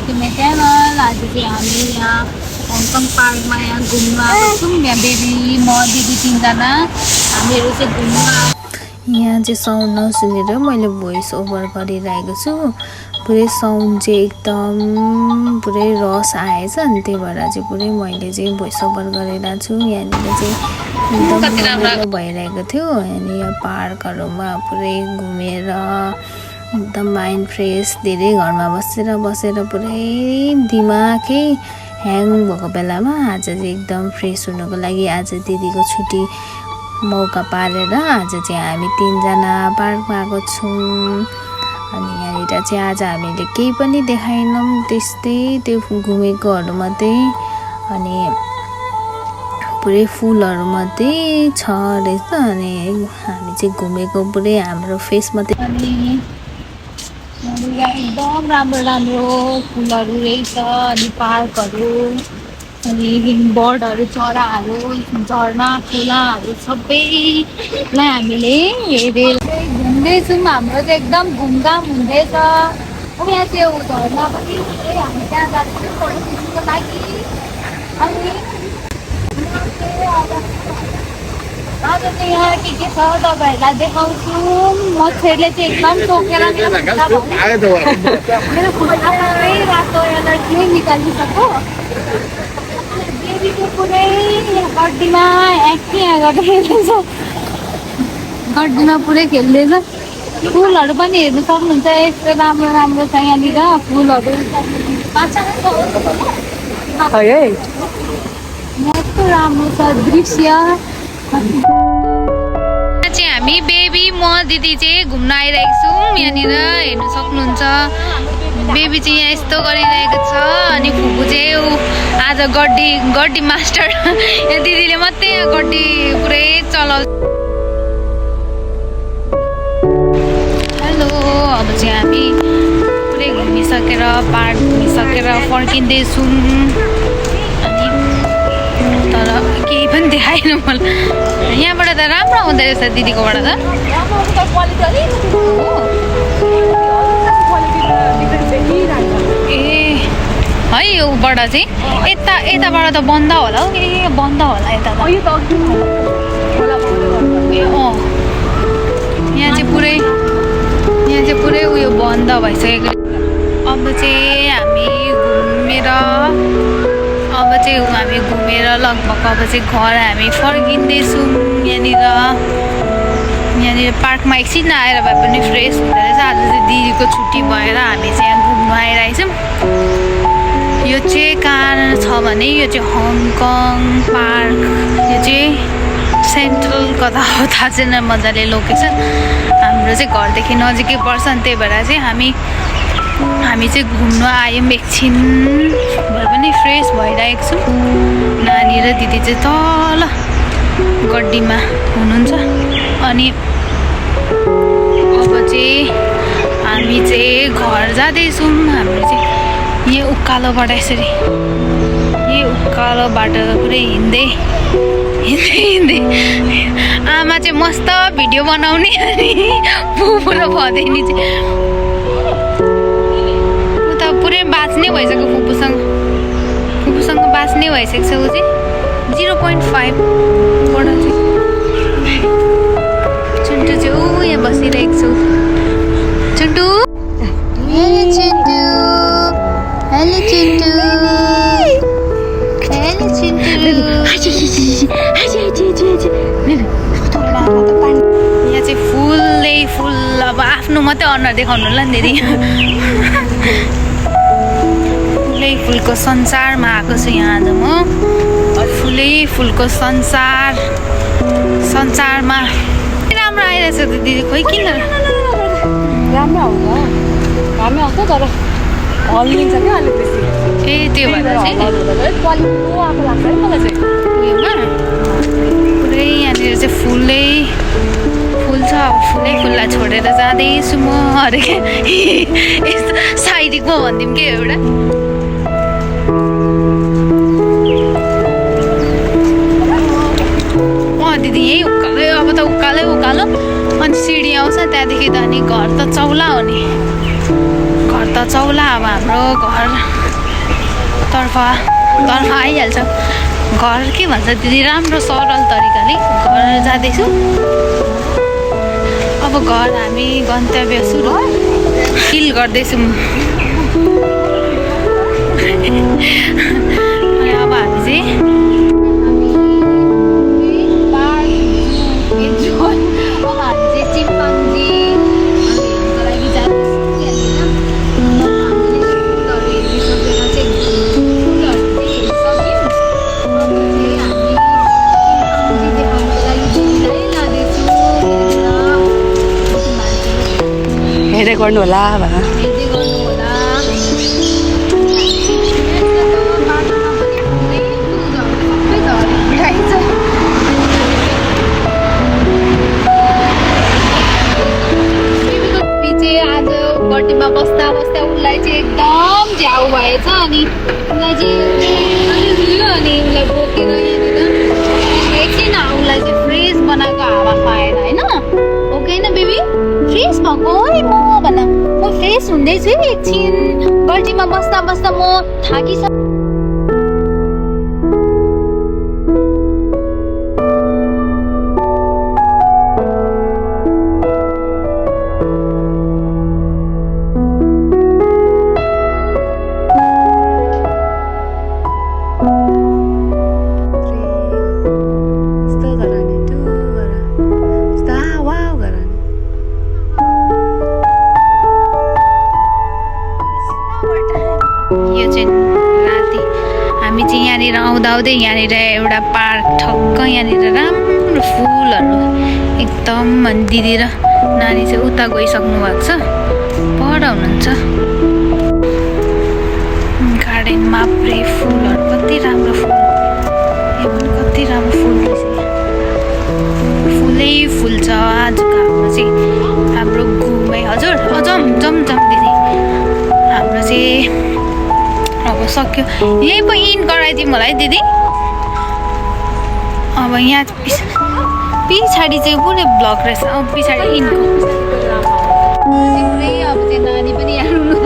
To my channel. आज चाहिँ हामी यहाँ हङकङ पार्कमा यहाँ घुम्न आएको छौँ। यहाँ बेबी म दिदी तीनजना हामीहरू चाहिँ घुम्न यहाँ चाहिँ साउन्ड नसुनेर मैले भोइस ओभर गरिरहेको छु। पुरै साउन्ड चाहिँ एकदम पुरै रस आएछ अनि त्यही भएर चाहिँ पुरै मैले चाहिँ भोइस ओभर गरिरहेको छु। यहाँनिर चाहिँ एकदम रमाइलो भइरहेको थियो। अनि यहाँ पार्कहरूमा पुरै घुमेर एकदम माइन्ड फ्रेस, धेरै घरमा बसेर पुरै दिमागै ह्याङ भएको बेलामा आज चाहिँ एकदम फ्रेस हुनको लागि आज दिदीको छुट्टी मौका पारेर आज चाहिँ हामी तीनजना पार्कमा आएको छौँ। अनि यहाँनिर चाहिँ आज हामीले केही पनि देखाएनौँ, त्यस्तै त्यो घुमेकोहरू मात्रै अनि पुरै फुलहरू मात्रै छ रहेछ। अनि हामी चाहिँ घुमेको पुरै हाम्रो फेस मात्रै। अनि एकदम राम्रो राम्रो फुलहरू रहेछ अनि पार्कहरू अनि बर्डहरू, चराहरू, झरना खोलाहरू सबैलाई हामीले हेरेर घुम्दैछौँ। हाम्रो चाहिँ एकदम घुमघाम हुँदैछ। अनि यहाँ त्यो झरना पनि हामी त्यहाँ जाँदैछौँ फोटो खिच्नुको लागि। अनि आज चाहिँ यहाँ के छ तपाईँहरूलाई देखाउँछु। मच्छरले चाहिँ एकदम टोकेर मेरो खुट्टा रातो एलर्जी निकालिसक्यो। बेबीको पुरै गड्डीमा खेल्दैछ, गड्डीमा पुरै खेल्दैछ। फुलहरू पनि हेर्नु सक्नुहुन्छ, यस्तो राम्रो राम्रो छ यहाँनिर फुलहरू। यस्तो राम्रो छ दृश्य। चाहिँ हामी बेबी म दिदी चाहिँ घुम्न आइरहेको छौँ। यहाँनिर हेर्नु सक्नुहुन्छ बेबी चाहिँ यहाँ यस्तो गरिरहेको छ। अनि फुपू चाहिँ आज गड्डी मास्टर यहाँ दिदीले मात्रै यहाँ गड्डी पुरै चलाउँछ। हेलो, अब चाहिँ हामी पुरै घुमिसकेर पार्क घुमिसकेर फर्किँदैछौँ। अनि तर केही पनि देखाएन मलाई। यहाँबाट त राम्रो आउँदो रहेछ दिदीकोबाट त। ए है योबाट चाहिँ यताबाट त बन्द होला हौ। ए बन्द होला यता त। ए अँ यहाँ चाहिँ पुरै उयो बन्द भइसकेको। अब चाहिँ हामी घुमेर लगभग अब चाहिँ घर हामी फर्किँदैछौँ। यहाँनिर पार्कमा एकछिन आएर भए पनि फ्रेस हुँदो रहेछ। आज चाहिँ दिदीको छुट्टी भएर हामी चाहिँ यहाँ घुम्नु आइरहेछौँ। यो चाहिँ कहाँ छ भने यो चाहिँ हङकङ पार्क। यो चाहिँ सेन्ट्रल कता हो थाहा छैन मजाले लोकेसन। हाम्रो चाहिँ घरदेखि नजिकै पर्छ अनि त्यही भएर चाहिँ हामी चाहिँ घुम्न आयौँ। एकछिन भए पनि फ्रेस भइरहेको छौँ। नानी र दिदी चाहिँ तल गड्डीमा हुनुहुन्छ। अनि अब चाहिँ हामी चाहिँ घर जाँदैछौँ। हाम्रो चाहिँ यो उकालोबाट यसरी उकालो बाटो पुरै हिँड्दै आमा चाहिँ मस्त भिडियो बनाउने अनि फुपू र भदैनी चाहिँ पुरै बाँच्ने भइसक्यो। फुपूसँग बाँच्ने भइसकेको छ। ऊ चाहिँ 0.5 बाट चाहिँ चुन्टु चाहिँ ऊ यहाँ बसिरहेको छु। चुन्टु हेलो चिन्टु, हेलो चिन्टु, हेलो चिन्टु। यहाँ चाहिँ फुलै फुल। अब आफ्नो मात्रै अनुहार देखाउनु होला नि दिदी। फुलै फुलको संसारमा आएको छु यहाँ आज म। फुलै फुलको संसारमा राम्रो आइरहेछ त दिदी। खोइ किन राम्रो आउँछ, घामै आउँछ तर हल्लिन्छ क्या अलिक बेसी। ए त्यो भएर चाहिँ क्वालिटीको आएको लाग्छ है मलाई चाहिँ। उयोमा पुरै यहाँनिर चाहिँ फुलै फुल छ। अब फुललाई छोडेर जाँदैछु म। अरे यस्तो साइडको भनिदिउँ के एउटा। दिदी यही अब त उकालो अनि सिडी आउँछ त्यहाँदेखि त अनि घर त चौला हो नि। घर त चौला अब हाम्रो घर तर्फ आइहाल्छ घर के भन्छ दिदी राम्रो सरल तरिकाले घर जाँदैछु अब घर हामी गन्तव्य सुरु फिल गर्दैछौँ अब हामी चाहिँ चिम्पाङ्जी लागि हेर्दै गर्नु होला भन बर्थडेमा बस्दा उसलाई चाहिँ एकदम झ्याउ भएछ अनि उसलाई चाहिँ अनि उसलाई बोकेर यहाँनिर एकछिन उसलाई चाहिँ फ्रेस बनाएको हावा खुवाएर होइन ओके न बेबी फ्रेस भएको है म भन म फ्रेस हुँदैछु है एकछिन गल्टीमा बस्दा बस्दा म थाकिसकेँ यो चाहिँ राति हामी चाहिँ यहाँनिर आउँदै यहाँनिर एउटा पार्क ठक्क यहाँनिर राम्रो फुलहरू एकदम दिदी र नानी चाहिँ उता गइसक्नु भएको छ पर हुनुहुन्छ गार्डनमा पुरै फुलहरू कति राम्रो फुल यो पनि कति राम्रो फुल रहेछ फुलै फुल छ आजको हाम्रो चाहिँ हाम्रो घुमै हजुर जम दिदी हाम्रो चाहिँ अब सक्यो यहीँ पो इन गराइदिउँ होला है दिदी अब यहाँ पछाडि चाहिँ पुरै ब्लक रहेछ अब पछाडि इनको पुरै अब चाहिँ नानी पनि यहाँ